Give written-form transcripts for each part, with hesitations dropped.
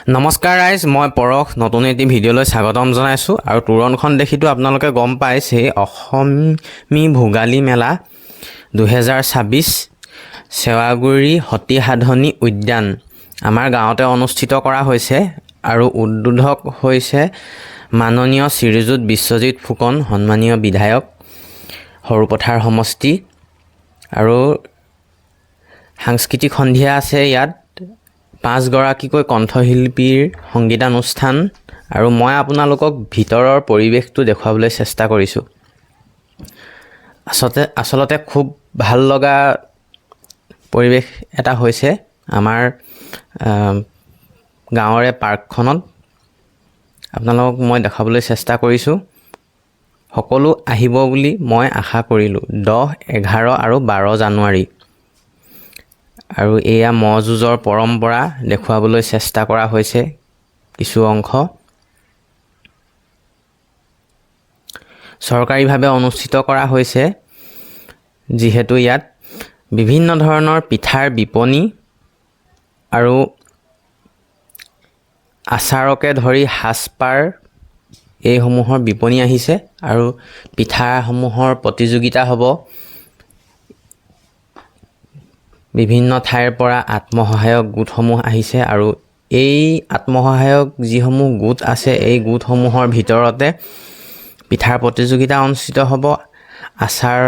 নমস্কাৰ ৰাইজ, মই পৰশ নতুন এটি ভিডিঅ'লৈ স্বাগতম জনাইছোঁ। আৰু তোৰণখন দেখিতো আপোনালোকে গম পাইছে, অসমী ভোগালী মেলা 2026 চেৱাগুৰি সতী সাধনী উদ্যান আমাৰ গাঁৱতে অনুষ্ঠিত কৰা হৈছে। আৰু উদ্বোধক হৈছে মাননীয় শ্ৰীযুত বিশ্বজিৎ ফুকন, সন্মানীয় বিধায়ক সৰুপথাৰ সমষ্টি। আৰু সাংস্কৃতিক সন্ধিয়া আছে ইয়াত 5 গৰাকীকৈ কণ্ঠশিল্পীৰ সংগীতানুষ্ঠান। আৰু মই আপোনালোকক ভিতৰৰ পৰিৱেশটো দেখুৱাবলৈ চেষ্টা কৰিছোঁ। আচলতে খুব ভাল লগা পৰিৱেশ এটা হৈছে আমাৰ গাঁৱৰে পাৰ্কখনত। আপোনালোকক মই দেখাবলৈ চেষ্টা কৰিছোঁ। সকলো আহিব বুলি মই আশা কৰিলোঁ 10, 11 আৰু 12 জানুৱাৰী। আৰু এয়া ম'হ যুঁজৰ পৰম্পৰা দেখুৱাবলৈ চেষ্টা কৰা হৈছে কিছু অংশ। চৰকাৰীভাৱে অনুষ্ঠিত কৰা হৈছে, যিহেতু ইয়াত বিভিন্ন ধৰণৰ পিঠাৰ বিপণী আৰু আচাৰকে ধৰি সাজপাৰ এইসমূহৰ বিপণী আহিছে। আৰু পিঠাসমূহৰ প্ৰতিযোগিতা হ'ব। বিভিন্ন ঠাইৰ পৰা আত্মসহায়ক গোটসমূহ আহিছে। আৰু এই আত্মসহায়ক যিসমূহ গোট আছে, এই গোটসমূহৰ ভিতৰতে পিঠাৰ প্ৰতিযোগিতা অনুষ্ঠিত হ'ব। আচাৰ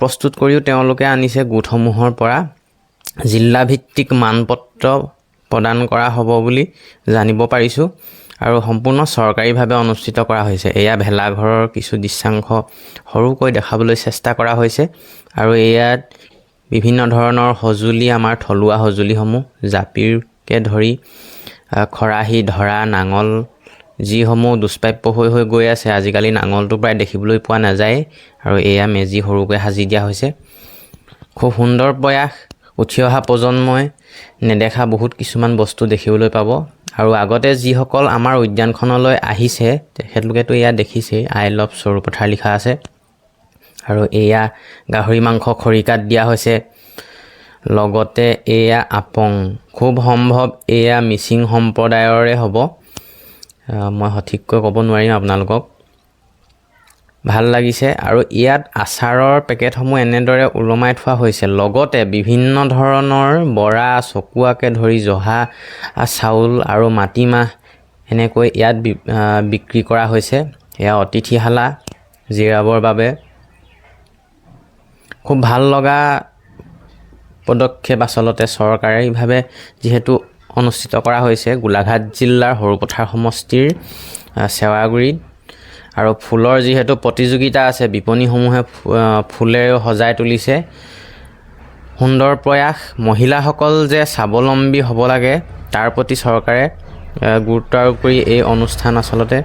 প্ৰস্তুত কৰিও তেওঁলোকে আনিছে গোটসমূহৰ পৰা। জিলাভিত্তিক মানপত্ৰ প্ৰদান কৰা হ'ব বুলি জানিব পাৰিছোঁ। আৰু সম্পূৰ্ণ চৰকাৰীভাৱে অনুষ্ঠিত কৰা হৈছে। এয়া ভেলাঘৰৰ কিছু দৃশ্যাংশ সৰুকৈ দেখাবলৈ চেষ্টা কৰা হৈছে। আৰু ইয়াত বিভিন্ন ধৰণৰ সঁজুলি, আমাৰ থলুৱা সঁজুলিসমূহ জাপিৰকে ধৰি খৰাহী, ধৰা, নাঙল, যিসমূহ দুষ্প্ৰাপ্য হৈ গৈ আছে। আজিকালি নাঙলটো প্ৰায় দেখিবলৈ পোৱা নাযায়। আৰু এয়া মেজি সৰুকৈ সাজি দিয়া হৈছে। খুব সুন্দৰ প্ৰয়াস। উঠি অহা প্ৰজন্মই নেদেখা বহুত কিছুমান বস্তু দেখিবলৈ পাব। আৰু আগতে যিসকল আমাৰ উদ্যানখনলৈ আহিছে তেখেতলোকেতো এয়া দেখিছেই, আই লভ সৰুপথাৰ লিখা আছে। আৰু এয়া গাহৰি মাংস খৰিকাত দিয়া হৈছে। লগতে এয়া আপং, খুব সম্ভৱ এয়া মিচিং সম্প্ৰদায়ৰে হ'ব। মই সঠিককৈ ক'ব নোৱাৰিম আপোনালোকক। ভাল লাগিছে। আৰু ইয়াত আচাৰৰ পেকেটসমূহ এনেদৰে ওলমাই থোৱা হৈছে। লগতে বিভিন্ন ধৰণৰ বৰা, চকুৱাকে ধৰি জহা চাউল আৰু মাটিমাহ এনেকৈ ইয়াত বিক্ৰী কৰা হৈছে। এয়া অতিথিশালা জিৰাবৰ বাবে। খুব ভাল লগা পদক্ষেপ আচলতে চৰকাৰীভাৱে যিহেতু অনুষ্ঠিত কৰা হৈছে গোলাঘাট জিলাৰ সৰুপথাৰ সমষ্টিৰ চেৱাগুৰিত। আৰু ফুলৰ যিহেতু প্ৰতিযোগিতা আছে, বিপণীসমূহে ফুলেৰে সজাই তুলিছে। সুন্দৰ প্ৰয়াস। মহিলাসকল যে স্বাৱলম্বী হ'ব লাগে তাৰ প্ৰতি চৰকাৰে গুৰুত্ব আৰোপ কৰি এই অনুষ্ঠান আচলতে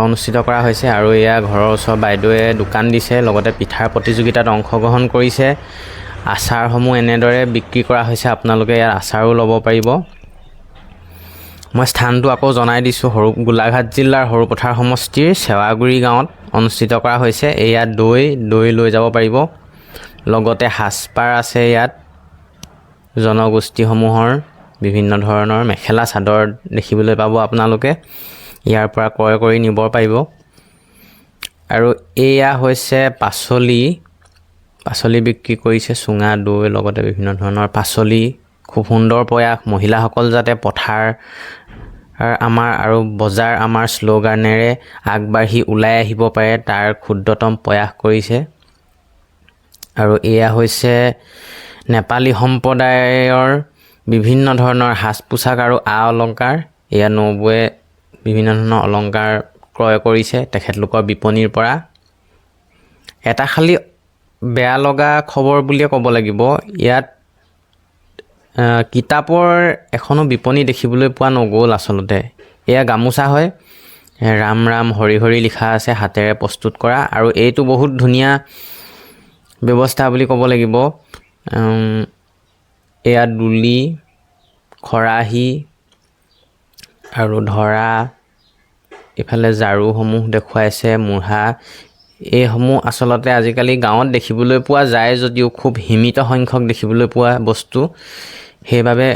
অনুষ্ঠিত কৰা হৈছে। আৰু এয়া ঘৰৰ ওচৰৰ বাইদেৱে দোকান দিছে, লগতে পিঠাৰ প্ৰতিযোগিতাত অংশগ্ৰহণ কৰিছে। আচাৰসমূহ এনেদৰে বিক্ৰী কৰা হৈছে। আপোনালোকে ইয়াৰ আচাৰো ল'ব পাৰিব। মই স্থানটো আকৌ জনাই দিছোঁ, গোলাঘাট জিলাৰ সৰুপথাৰ সমষ্টিৰ চেৱাগুৰি গাঁৱত অনুষ্ঠিত কৰা হৈছে। এয়া দৈ লৈ যাব পাৰিব। লগতে সাজপাৰ আছে ইয়াত জনগোষ্ঠীসমূহৰ বিভিন্ন ধৰণৰ মেখেলা চাদৰ দেখিবলৈ পাব আপোনালোকে। ইয়াৰ পৰা ক্ৰয় কৰি নিব পাৰিব। আৰু এয়া হৈছে পাচলি বিক্ৰী কৰিছে, চুঙা, দৈ, লগতে বিভিন্ন ধৰণৰ পাচলি। খুব সুন্দৰ প্ৰয়াস। মহিলাসকল যাতে পথাৰ আমাৰ আৰু বজাৰ আমাৰ শ্লোগানেৰে আগবাঢ়ি ওলাই আহিব পাৰে তাৰ ক্ষুদ্ৰতম প্ৰয়াস কৰিছে। আৰু এয়া হৈছে নেপালী সম্প্ৰদায়ৰ বিভিন্ন ধৰণৰ সাজ পোছাক আৰু অলংকাৰ। এয়া নবৌৱে বিভিন্ন ধৰণৰ অলংকাৰ ক্ৰয় কৰিছে তেখেতলোকৰ বিপণীৰ পৰা। এটা খালি বেয়া লগা খবৰ বুলিয়ে ক'ব লাগিব, ইয়াত কিতাপৰ এখনো বিপণী দেখিবলৈ পোৱা নগ'ল আচলতে। এয়া গামোচা হয়, ৰাম ৰাম হৰি হৰি লিখা আছে, হাতেৰে প্ৰস্তুত কৰা। আৰু এইটো বহুত ধুনীয়া ব্যৱস্থা বুলি ক'ব লাগিব। এয়া দুলি, খৰাহী আৰু ধৰা, ইফালে ঝাৰুসমূহ দেখুৱাইছে, মুঢ়া। এইসমূহ আচলতে আজিকালি গাঁৱত দেখিবলৈ পোৱা যায় যদিও খুব সীমিত সংখ্যক দেখিবলৈ পোৱা বস্তু। সেইবাবে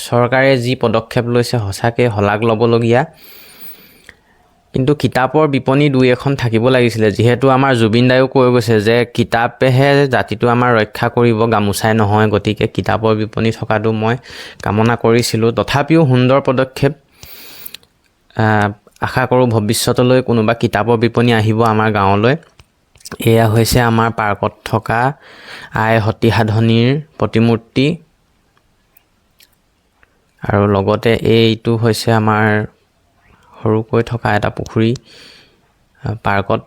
চৰকাৰে যি পদক্ষেপ লৈছে সঁচাকৈ শলাগ ল'বলগীয়া। কিন্তু কিতাপৰ বিপণী দুই এখন থাকিব লাগিছিলে, যিহেতু আমাৰ জুবিন দায়েও কৈ গৈছে যে কিতাপেহে জাতিটো আমাৰ ৰক্ষা কৰিব, গামোচাই নহয়। গতিকে কিতাপৰ বিপণী থকাটো মই কামনা কৰিছিলোঁ। তথাপিও সুন্দৰ পদক্ষেপ। আশা কৰোঁ ভৱিষ্যতলৈ কোনোবা কিতাপৰ বিপণী আহিব আমাৰ গাঁৱলৈ। এয়া হৈছে আমাৰ পাৰ্কত থকা আই সতী সাধনীৰ প্ৰতিমূৰ্তি, আৰু লগতে এইটো হৈছে আমাৰ সৰুকৈ থকা এটা পুখুৰী। পাৰ্কত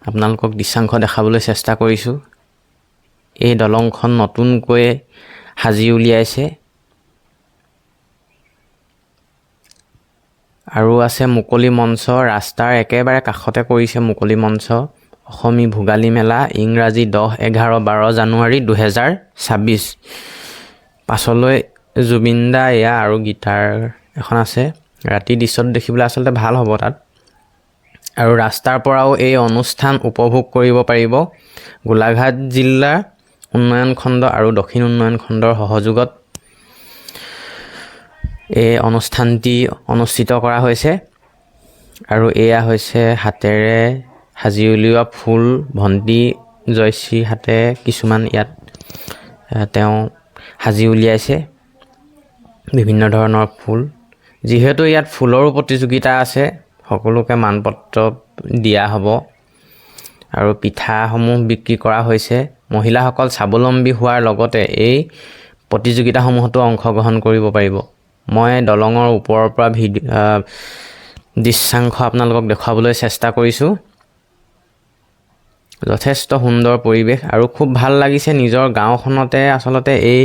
আপোনালোকক দৃশ্যাংশ দেখাবলৈ চেষ্টা কৰিছোঁ। এই দলংখন নতুনকৈ সাজি উলিয়াইছে। আৰু আছে মুকলি মঞ্চ, ৰাস্তাৰ একেবাৰে কাষতে কৰিছে মুকলি মঞ্চ। অসমী ভোগালী মেলা, ইংৰাজী 10-11-12 জানুৱাৰী 2026। পাছলৈ জুবিন দা এয়া আৰু গীটাৰ এখন আছে। ৰাতি দৃশ্যত দেখিবলৈ আচলতে ভাল হ'ব তাত। আৰু ৰাস্তাৰ পৰাও এই অনুষ্ঠান উপভোগ কৰিব পাৰিব। গোলাঘাট জিলা উন্নয়ন খণ্ড আৰু দক্ষিণ উন্নয়ন খণ্ডৰ সহযোগত এই অনুষ্ঠানটি অনুষ্ঠিত কৰা হৈছে। আৰু এয়া হৈছে হাতেৰে সাজি উলিওৱা ফুল। ভণ্টি জয়শ্ৰীৰ হাতে কিছুমান ইয়াত তেওঁ সাজি উলিয়াইছে বিভিন্ন ধৰণৰ ফুল। যিহেতু ইয়াত ফুলৰো প্ৰতিযোগিতা আছে, সকলোকে মানপত্ৰ দিয়া হ'ব। আৰু পিঠাসমূহ বিক্ৰী কৰা হৈছে। মহিলাসকল স্বাৱলম্বী হোৱাৰ লগতে এই প্ৰতিযোগিতাসমূহতো অংশগ্ৰহণ কৰিব পাৰিব। মই দলঙৰ ওপৰৰ পৰা দৃশ্যাংশ আপোনালোকক দেখুৱাবলৈ চেষ্টা কৰিছোঁ। যথেষ্ট সুন্দৰ পৰিৱেশ আৰু খুব ভাল লাগিছে। নিজৰ গাঁওখনতে আচলতে এই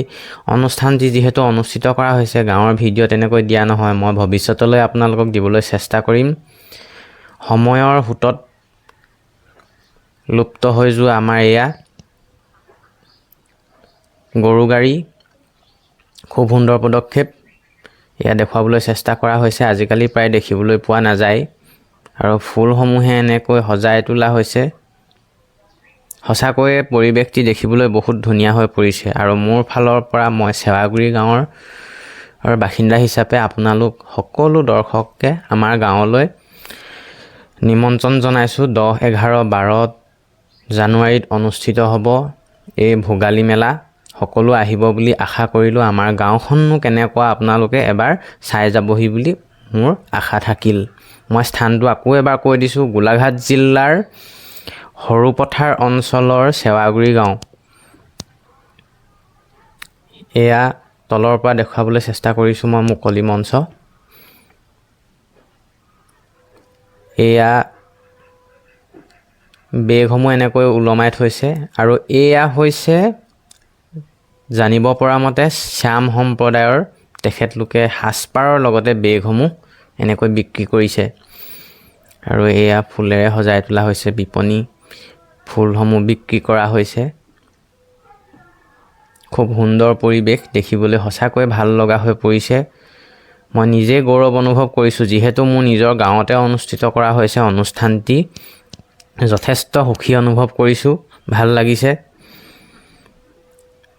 অনুষ্ঠানটি যিহেতু অনুষ্ঠিত কৰা হৈছে, গাঁৱৰ ভিডিঅ' তেনেকৈ দিয়া নহয়। মই ভৱিষ্যতলৈ আপোনালোকক দিবলৈ চেষ্টা কৰিম। সময়ৰ সোঁতত লুপ্ত হৈ যোৱা আমাৰ এয়া গৰু গাড়ী, খুব সুন্দৰ পদক্ষেপ। এয়া দেখুৱাবলৈ চেষ্টা কৰা হৈছে। আজিকালি প্ৰায় দেখিবলৈ পোৱা নাযায়। আৰু ফুলসমূহে এনেকৈ সজাই তোলা হৈছে। সঁচাকৈয়ে পৰিৱেশটি দেখিবলৈ বহুত ধুনীয়া হৈ পৰিছে। আৰু মোৰ ফালৰ পৰা মই চেৱাগুৰি গাঁৱৰ বাসিন্দা হিচাপে আপোনালোক সকলো দৰ্শককে আমাৰ গাঁৱলৈ নিমন্ত্ৰণ জনাইছোঁ। 10-11-12 জানুৱাৰীত অনুষ্ঠিত হ'ব এই ভোগালী মেলা। সকলো আহিব বুলি আশা কৰিলোঁ। আমাৰ গাঁওখননো কেনেকুৱা আপোনালোকে এবাৰ চাই যাবহি বুলি মোৰ আশা থাকিল। মই স্থানটো আকৌ এবাৰ কৈ দিছোঁ, গোলাঘাট জিলাৰ সৰুপথাৰ অঞ্চলৰ চেৱাগুৰি গাঁও। এয়া তলৰ পৰা দেখুৱাবলৈ চেষ্টা কৰিছোঁ মই মুকলি মঞ্চ। এয়া বেগসমূহ এনেকৈ ওলমাই থৈছে। আৰু এয়া হৈছে জানিব পৰা মতে শ্যাম সম্প্ৰদায়ৰ তেখেতলোকে সাজপাৰৰ লগতে বেগসমূহ এনেকৈ বিক্ৰী কৰিছে। আৰু এয়া ফুলেৰে সজাই তোলা হৈছে বিপণী। ফুলসমূহ বিক্ৰী কৰা হৈছে। খুব সুন্দৰ পৰিৱেশ, দেখিবলৈ সঁচাকৈ ভাল লগা হৈ পৰিছে। মই নিজে গৌৰৱ অনুভৱ কৰিছোঁ, যিহেতু মোৰ নিজৰ গাঁৱতে অনুষ্ঠিত কৰা হৈছে অনুষ্ঠানটি। যথেষ্ট সুখী অনুভৱ কৰিছোঁ, ভাল লাগিছে।